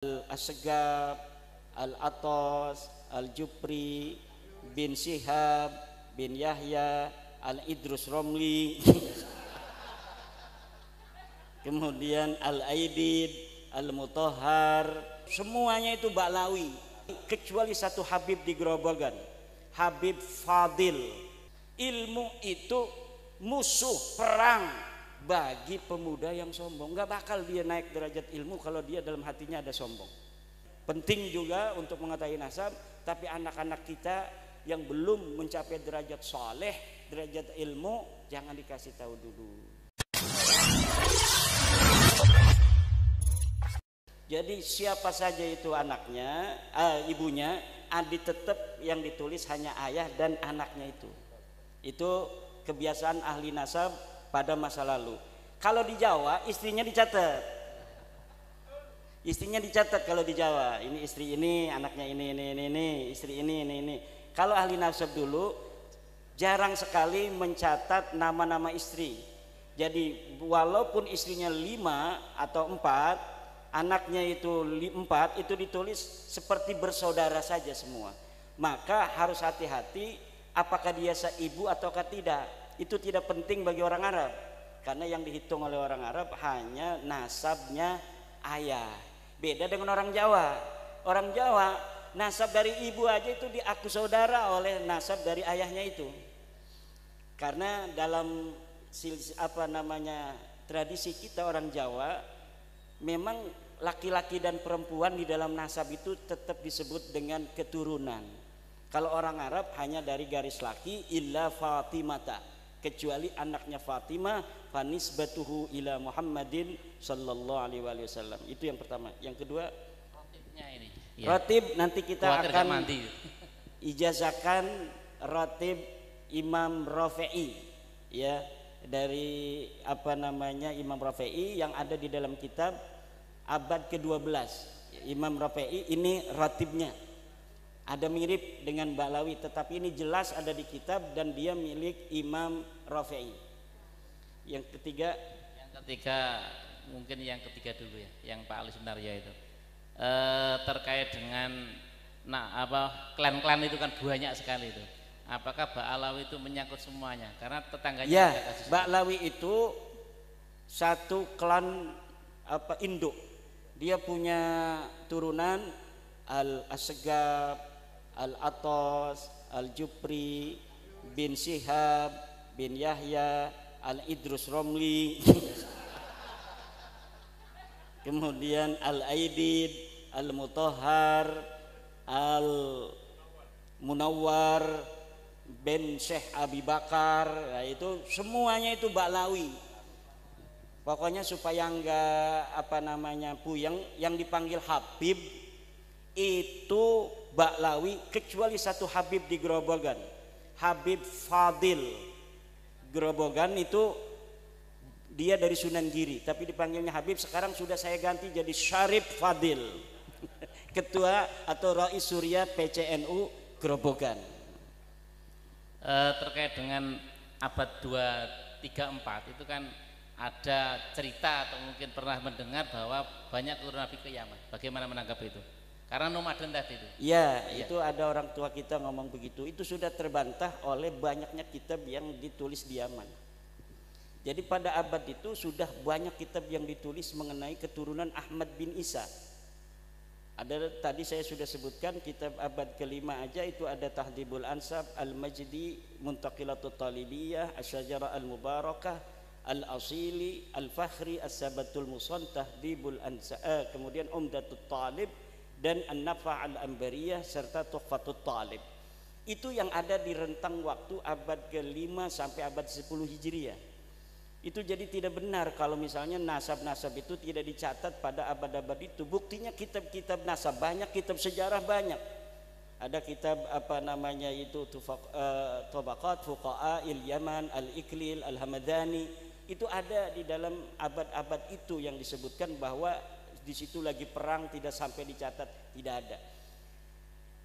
Al-Asgab, Al-Atos, Al-Jupri, bin Syihab, bin Yahya, Al-Idrus Romli, kemudian Al-Aidid, Al-Mutahhar, semuanya itu Ba'lawi, kecuali satu Habib di Grobogan, Habib Fadil. Ilmu itu musuh perang bagi pemuda yang sombong. Nggak bakal dia naik derajat ilmu kalau dia dalam hatinya ada sombong. Penting juga untuk mengetahui nasab, tapi anak-anak kita yang belum mencapai derajat soleh, derajat ilmu, jangan dikasih tahu dulu. Jadi siapa saja itu anaknya, ibunya, tetap yang ditulis hanya ayah dan anaknya itu. Itu kebiasaan ahli nasab pada masa lalu. Kalau di Jawa istrinya dicatat. Istrinya dicatat kalau di Jawa. Ini istri ini, anaknya ini, istri ini. Kalau ahli nasab dulu jarang sekali mencatat nama-nama istri. Jadi walaupun istrinya 5 atau 4, anaknya itu 4, itu ditulis seperti bersaudara saja semua. Maka harus hati-hati apakah dia seibu ataukah tidak. Itu tidak penting bagi orang Arab, karena yang dihitung oleh orang Arab hanya nasabnya ayah. Beda dengan orang Jawa. Orang Jawa nasab dari ibu aja itu diaku saudara oleh nasab dari ayahnya itu. Karena dalam tradisi kita orang Jawa, memang laki-laki dan perempuan di dalam nasab itu tetap disebut dengan keturunan. Kalau orang Arab hanya dari garis laki, illa Fatimata, kecuali anaknya Fatimah, fanisbatuhu ila Muhammadin sallallahu alaihi wasallam. Itu yang pertama. Yang kedua, ratibnya ini. Ya. Ratib nanti kita akan ijazahkan ratib Imam Rafi'i, ya, dari Imam Rafi'i yang ada di dalam kitab abad ke-12. Imam Rafi'i ini ratibnya. Ada mirip dengan Ba'lawi, tetapi ini jelas ada di kitab dan dia milik Imam Rafi'i. Yang ketiga mungkin yang ketiga dulu ya, yang Pak Ali Sunaryo itu terkait dengan klan-klan itu kan banyak sekali itu. Apakah Ba'lawi itu menyangkut semuanya? Karena tetangganya ya, Ba'lawi itu satu klan induk. Dia punya turunan Al-Asgab, Al-Atos, Al-Jupri, bin Syihab, bin Yahya, Al-Idrus Romli, kemudian Al-Aidid, Al-Mutahhar, Al-Munawwar, bin Syekh Abi Bakar. Nah, itu semuanya itu Ba'lawi. Pokoknya supaya enggak puyeng, yang dipanggil Habib itu Ba'lawi, kecuali satu Habib di Grobogan, Habib Fadil. Grobogan itu dia dari Sunan Giri, tapi dipanggilnya Habib. Sekarang sudah saya ganti jadi Syarif Fadil, ketua atau Rais Surya PCNU Grobogan. Terkait dengan abad 2, 3, 4 itu kan ada cerita atau mungkin pernah mendengar bahwa banyak turun Nabi ke Yaman. Bagaimana menanggapi itu? Karena nomaden tadi itu. Ya, itu ada orang tua kita ngomong begitu. Itu sudah terbantah oleh banyaknya kitab yang ditulis di Yaman. Jadi pada abad itu sudah banyak kitab yang ditulis mengenai keturunan Ahmad bin Isa. Ada tadi saya sudah sebutkan kitab abad ke-5 aja itu ada Tahdhibul Ansab, Al-Majdi, Muntaqilatut Talibiyah, Asy-Syajarah Al-Mubarakah, Al-Asili, Al-Fakhri, As-Sabatul Musan, Tahdhibul Ansab, kemudian Umdatut Talib dan An-Nafa' Al-Ambariyah serta Tuhfatut Talib. Itu yang ada di rentang waktu abad ke-5 sampai abad 10 Hijriah. Itu jadi tidak benar kalau misalnya nasab-nasab itu tidak dicatat pada abad-abad itu. Buktinya kitab-kitab nasab banyak, kitab sejarah banyak. Ada kitab Tabaqat Fuqaha Il-Yaman, Al-Iklil, Al-Hamadani. Itu ada di dalam abad-abad itu yang disebutkan bahwa di situ lagi perang, tidak sampai dicatat, tidak ada.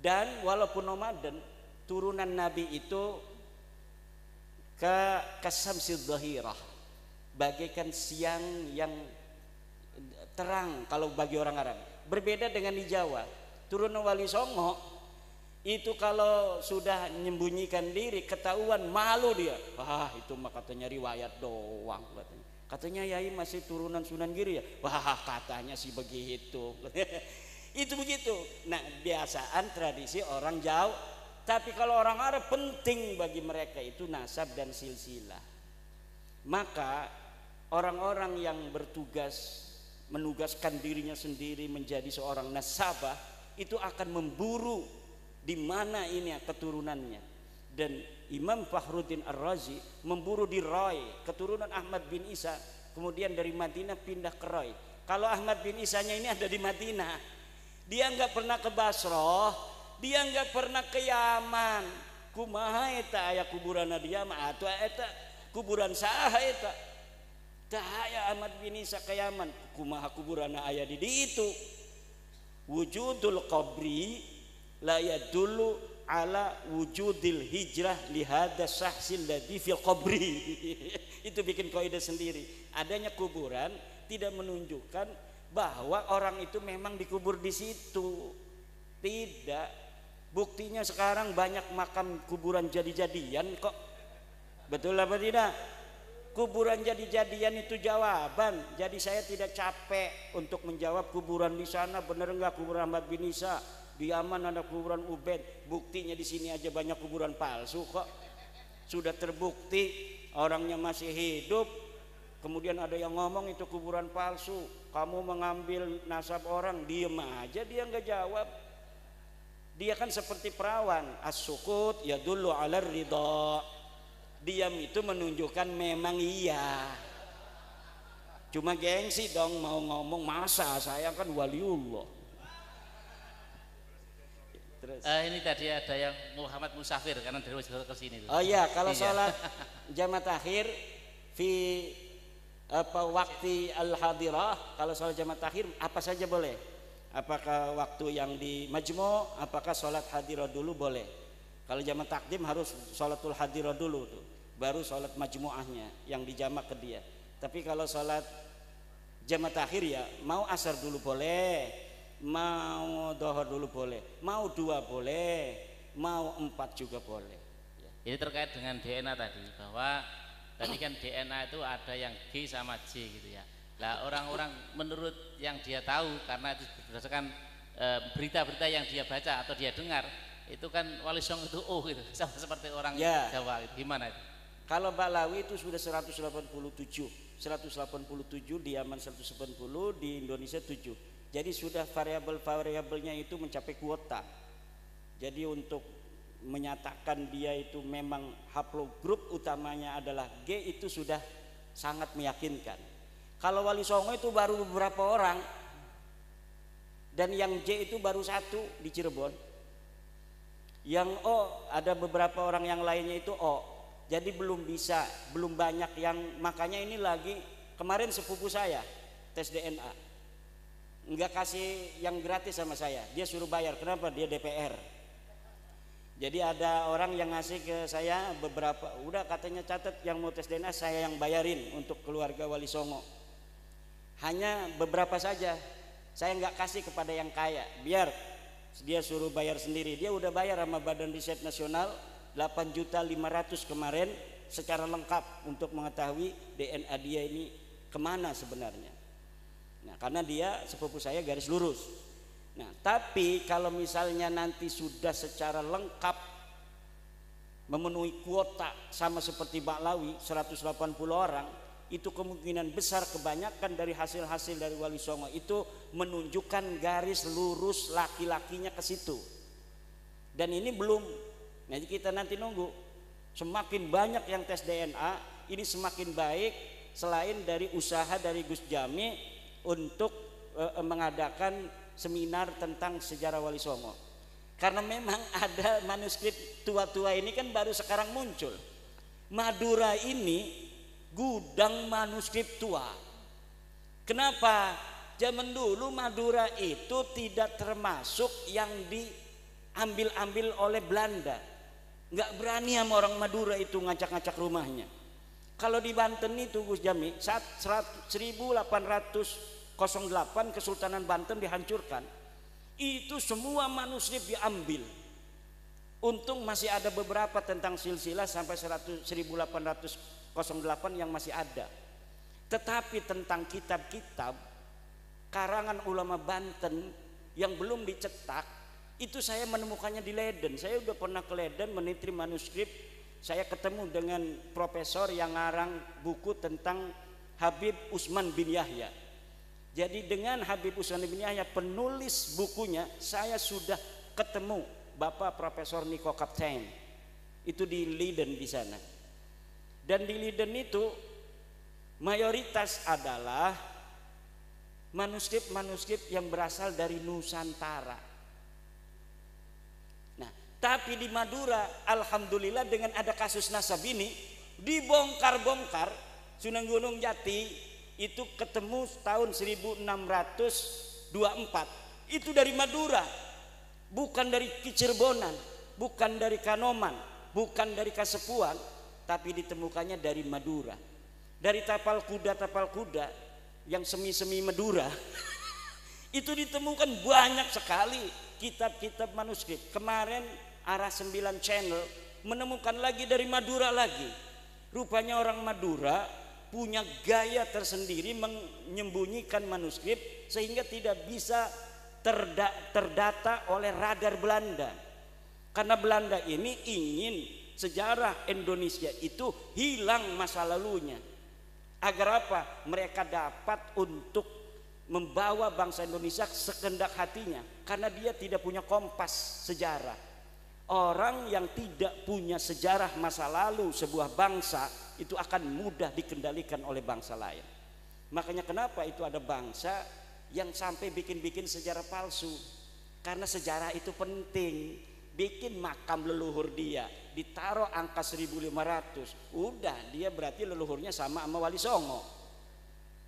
Dan walaupun nomaden, turunan Nabi itu kasamsid dhahirah, bagaikan siang yang terang kalau bagi orang Arab. Berbeda dengan di Jawa. Turunan Wali Songo itu kalau sudah menyembunyikan diri ketahuan malu dia. Wah, itu mah katanya riwayat doang katanya. Katanya Yai masih turunan Sunan Giri ya. Wah, katanya sih begitu. Itu begitu. Nah, biasaan tradisi orang Jawa. Tapi kalau orang Arab penting bagi mereka itu nasab dan silsilah. Maka orang-orang yang bertugas menugaskan dirinya sendiri menjadi seorang nasabah itu akan memburu di mana ini keturunannya. Dan Imam Fakhruddin Ar-Razi memburu di Roy, keturunan Ahmad bin Isa, kemudian dari Madinah pindah ke Roy. Kalau Ahmad bin Isanya ini ada di Madinah, dia nggak pernah ke Basroh, dia nggak pernah ke Yaman. Kumaha eta aya kuburan dia mah atuh eta kuburan saha eta? Cahaya Ahmad bin Isa ke Yaman, kumaha kuburan aya di itu. Wujudul qabri la yadullu ala wujudil hijrah lihada syahsil ladzi fil qabri. Itu bikin kaidah sendiri. Adanya kuburan tidak menunjukkan bahwa orang itu memang dikubur di situ. Tidak. Buktinya sekarang banyak makam kuburan jadi-jadian kok. Betul apa tidak? Kuburan jadi-jadian itu jawaban. Jadi saya tidak capek untuk menjawab kuburan di sana benar enggak kuburan Ahmad bin Isa. Di Yaman ada kuburan Ubaid. Buktinya di sini aja banyak kuburan palsu kok. Sudah terbukti orangnya masih hidup. Kemudian ada yang ngomong itu kuburan palsu. Kamu mengambil nasab orang, diem aja dia nggak jawab. Dia kan seperti perawan. As-sukut yadullu 'ala ridha. Diam itu menunjukkan memang iya. Cuma gengsi dong mau ngomong, masa saya kan waliullah. Terus. Ini tadi ada yang Muhammad Musafir karena dari Wajah ke sini. Oh iya, kalau sholat jamaah takhir fi waktu al-hadirah, kalau sholat jamaah takhir apa saja boleh. Apakah waktu yang di majmu', apakah sholat hadirah dulu boleh. Kalau jamaah takdim harus sholatul hadirah dulu tuh, baru sholat majmu'ahnya yang dijamak ke dia. Tapi kalau sholat jamaah takhir ya mau asar dulu boleh, mau dohor dulu boleh, mau 2 boleh, mau 4 juga boleh. Ini terkait dengan DNA tadi, bahwa tadi kan DNA itu ada yang G sama J gitu ya. Nah, orang-orang menurut yang dia tahu, karena itu berdasarkan berita-berita yang dia baca atau dia dengar, itu kan Wali Songo itu gitu, sama seperti orang Jawa gitu. Gimana itu? Kalau Balawi itu sudah 187 di Yaman 190, di Indonesia 7. Jadi sudah variabel-variabelnya itu mencapai kuota. Jadi untuk menyatakan dia itu memang haplogrup utamanya adalah G itu sudah sangat meyakinkan. Kalau Wali Songo itu baru beberapa orang, dan yang J itu baru 1 di Cirebon. Yang O ada beberapa orang yang lainnya itu O. Jadi belum bisa, belum banyak yang, makanya ini lagi kemarin sepupu saya tes DNA. Enggak kasih yang gratis sama saya, dia suruh bayar. Kenapa? Dia DPR. Jadi ada orang yang ngasih ke saya beberapa, udah katanya catat yang mau tes DNA saya yang bayarin untuk keluarga Wali Songo. Hanya beberapa saja, saya nggak kasih kepada yang kaya, biar dia suruh bayar sendiri. Dia udah bayar sama Badan Riset Nasional 8.500.000 kemarin secara lengkap untuk mengetahui DNA dia ini kemana sebenarnya. Nah, karena dia sepupu saya garis lurus. Nah, tapi kalau misalnya nanti sudah secara lengkap memenuhi kuota sama seperti Baklawi 180 orang, itu kemungkinan besar kebanyakan dari hasil-hasil dari Wali Songo itu menunjukkan garis lurus laki-lakinya ke situ. Dan ini belum, jadi kita nanti nunggu. Semakin banyak yang tes DNA, ini semakin baik, selain dari usaha dari Gus Jami untuk mengadakan seminar tentang sejarah Wali Songo. Karena memang ada manuskrip tua-tua ini kan baru sekarang muncul. Madura ini gudang manuskrip tua. Kenapa? Zaman dulu Madura itu tidak termasuk yang diambil-ambil oleh Belanda. Nggak berani sama orang Madura itu ngacak-ngacak rumahnya. Kalau di Banten itu Gus Jami 1800 08 Kesultanan Banten dihancurkan. Itu semua manuskrip diambil. Untung masih ada beberapa tentang silsilah sampai 1808 yang masih ada. Tetapi tentang kitab-kitab karangan ulama Banten yang belum dicetak, itu saya menemukannya di Leiden. Saya udah pernah ke Leiden meneliti manuskrip. Saya ketemu dengan profesor yang ngarang buku tentang Habib Usman bin Yahya. Jadi dengan Habib Usman bin Yahya penulis bukunya, saya sudah ketemu Bapak Profesor Nico Kaptein. Itu di Leiden di sana. Dan di Leiden itu mayoritas adalah manuskrip-manuskrip yang berasal dari Nusantara. Nah, tapi di Madura alhamdulillah dengan ada kasus nasab ini dibongkar-bongkar. Sunan Gunung Jati itu ketemu tahun 1624. Itu dari Madura. Bukan dari Cicerbonan, bukan dari Kanoman, bukan dari Kasepuan, tapi ditemukannya dari Madura. Dari tapal kuda yang semi-semi Madura itu ditemukan banyak sekali kitab-kitab manuskrip. Kemarin Arah 9 Channel menemukan lagi dari Madura lagi. Rupanya orang Madura punya gaya tersendiri menyembunyikan manuskrip sehingga tidak bisa terdata oleh radar Belanda. Karena Belanda ini ingin sejarah Indonesia itu hilang masa lalunya. Agar apa? Mereka dapat untuk membawa bangsa Indonesia sekehendak hatinya. Karena dia tidak punya kompas sejarah. Orang yang tidak punya sejarah masa lalu sebuah bangsa itu akan mudah dikendalikan oleh bangsa lain. Makanya kenapa itu ada bangsa yang sampai bikin-bikin sejarah palsu. Karena sejarah itu penting. Bikin makam leluhur dia, ditaruh angka 1500, udah dia berarti leluhurnya sama Wali Songo.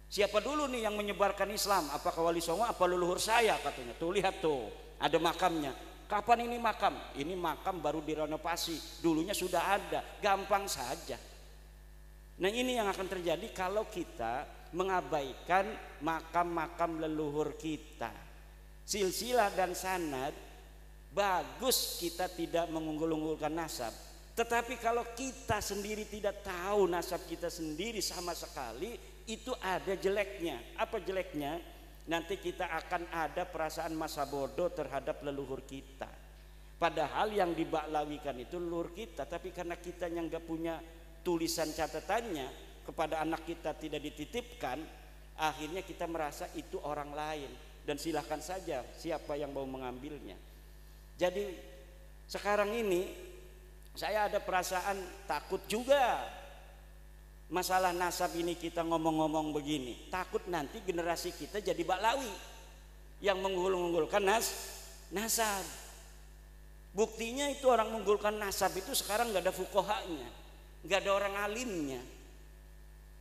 Siapa dulu nih yang menyebarkan Islam? Apakah Wali Songo apa leluhur saya katanya? Tuh lihat tuh, ada makamnya. Kapan ini makam? Ini makam baru direnovasi, dulunya sudah ada, gampang saja. Nah ini yang akan terjadi kalau kita mengabaikan makam-makam leluhur kita. Silsilah dan sanad bagus kita tidak mengunggul-unggulkan nasab. Tetapi kalau kita sendiri tidak tahu nasab kita sendiri sama sekali, itu ada jeleknya. Apa jeleknya? Nanti kita akan ada perasaan masa bodoh terhadap leluhur kita. Padahal yang dibaklawikan itu leluhur kita, tapi karena kita yang gak punya tulisan catatannya, kepada anak kita tidak dititipkan, akhirnya kita merasa itu orang lain. Dan silahkan saja siapa yang mau mengambilnya. Jadi sekarang ini saya ada perasaan takut juga. Masalah nasab ini kita ngomong-ngomong begini, takut nanti generasi kita jadi baklawi yang mengunggul-unggulkan nasab. Buktinya itu orang mengunggulkan nasab itu sekarang nggak ada fuqahanya, nggak ada orang alimnya.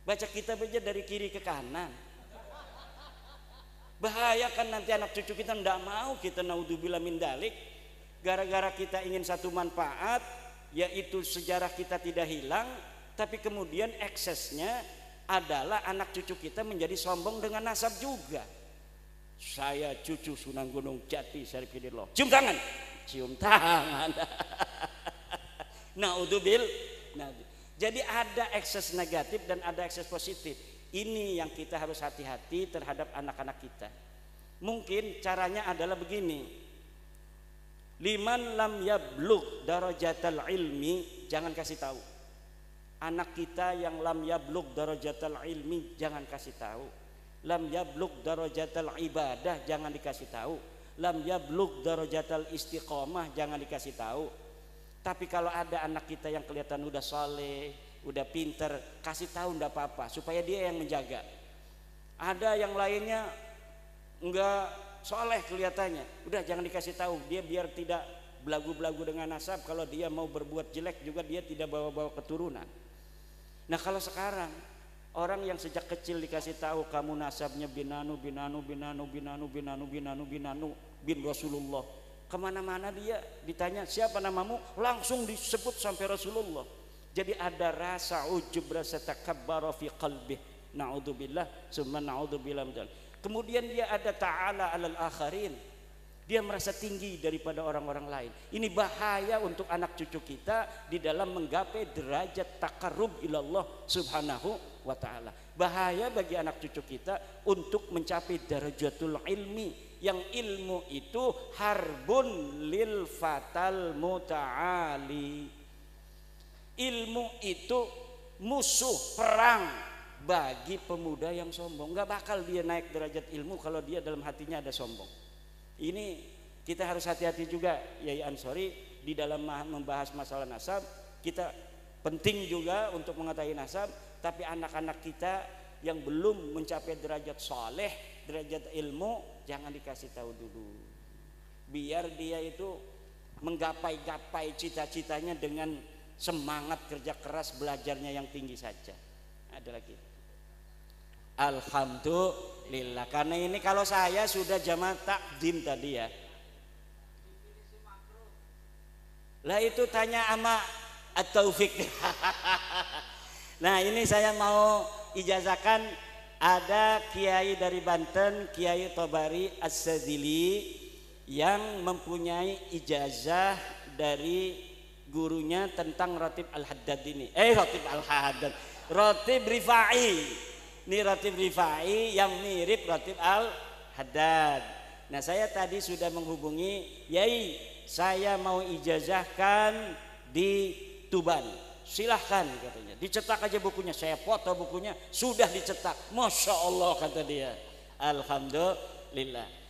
Baca kitab aja dari kiri ke kanan. Bahaya kan nanti anak cucu kita nggak mau, kita naudzubillah min dalik. Gara-gara kita ingin satu manfaat, yaitu sejarah kita tidak hilang, tapi kemudian eksesnya adalah anak cucu kita menjadi sombong dengan nasab juga. Saya cucu Sunan Gunung Jati Syarif Hidayatullah. Cium tangan, cium tangan. Naudzubillah. Jadi ada ekses negatif dan ada ekses positif. Ini yang kita harus hati-hati terhadap anak-anak kita. Mungkin caranya adalah begini. Liman lam yablugh darajatal ilmi, jangan kasih tahu. Anak kita yang lam yablugh darajatal ilmi jangan kasih tahu. Lam yablugh darajatal ibadah jangan dikasih tahu. Lam yablugh darajatal istiqomah jangan dikasih tahu. Tapi kalau ada anak kita yang kelihatan udah soleh, udah pinter, kasih tahu ndak apa-apa supaya dia yang menjaga. Ada yang lainnya enggak soleh kelihatannya, udah jangan dikasih tahu, dia biar tidak belagu-belagu dengan nasab. Kalau dia mau berbuat jelek juga dia tidak bawa-bawa keturunan. Nah kalau sekarang orang yang sejak kecil dikasih tahu kamu nasabnya bin Rasulullah, kemana-mana dia ditanya siapa namamu, langsung disebut sampai Rasulullah. Jadi ada rasa ujub, rasa takabbara fi qalbih. Naudzubillah, summa naudzubillah. Kemudian dia ada ta'ala alal akharin, dia merasa tinggi daripada orang-orang lain. Ini bahaya untuk anak cucu kita di dalam menggapai derajat takarrub ilallah subhanahu wa ta'ala. Bahaya bagi anak cucu kita untuk mencapai darajatul ilmi, yang ilmu itu harbun lil fatal muta'ali. Ilmu itu musuh perang bagi pemuda yang sombong. Gak bakal dia naik derajat ilmu kalau dia dalam hatinya ada sombong. Ini kita harus hati-hati juga Yai Ansori di dalam membahas masalah nasab. Kita penting juga untuk mengetahui nasab, tapi anak-anak kita yang belum mencapai derajat saleh, derajat ilmu, jangan dikasih tahu dulu. Biar dia itu menggapai-gapai cita-citanya dengan semangat kerja keras belajarnya yang tinggi saja. Ada lagi. Alhamdulillah. Karena ini kalau saya sudah jamaah takdim tadi ya. Lah itu tanya sama At-Taufik. Nah ini saya mau ijazahkan, ada kiai dari Banten, Kiai Tobari As-Sadili, yang mempunyai ijazah dari gurunya tentang Ratib Al-Haddad ini. Ratib Al-Haddad, Ratib Rifai. Ini Ratib Rifai yang mirip Ratib Al-Haddad. Nah saya tadi sudah menghubungi, Yai saya mau ijazahkan di Tuban, silahkan katanya, dicetak aja bukunya. Saya foto bukunya, sudah dicetak. Masya Allah kata dia. Alhamdulillah.